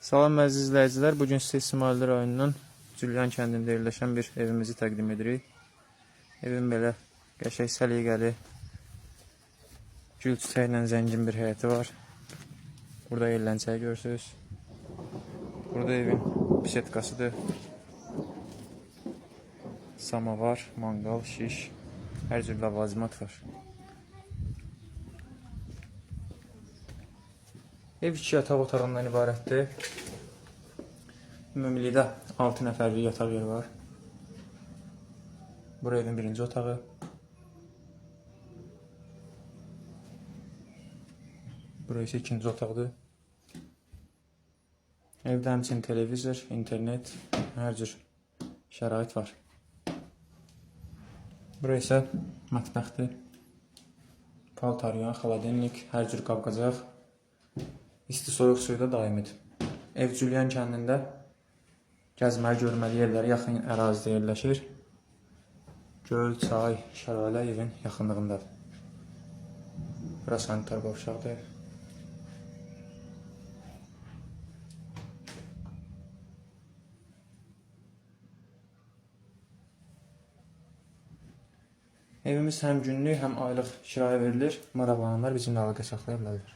Salam əziz izləyicilər, bugün sizə İsmail rayonunun Cülyan kəndində yerləşən bir evimizi təqdim edirik. Evin belə qəşəng səliqəli, gül çiçəklə zəngin bir həyəti var. Burada yerləncəyi görürsünüz. Burada evin bisetkasıdır. Samavar, mangal, şiş, hər cür ləvazimat var. Ev 2 yataq otağından ibarətdir. Ümumilikdə 6 nəfərlik yataq yeri var. Bura evin birinci otağı. Bura isə ikinci otaqdır. Evdə həmçinin televizor, internet, hər cür şərait var. Bura isə mətbəxdir. Paltaryan, xaladenlik, hər cür qab-qacaq. İsti-soyuq suyu da daimidir. Ev Cülyan kəndində gəzməli, görməli yerləri yaxın ərazidə yerləşir. Göl, çay, şəlalə evin yaxınlığındadır. Bura sanitar qovşaqdır. Evimiz həm günlük, həm aylıq kiraya verilir. Maraqlananlar bizimlə əlaqə saxlaya bilərlər.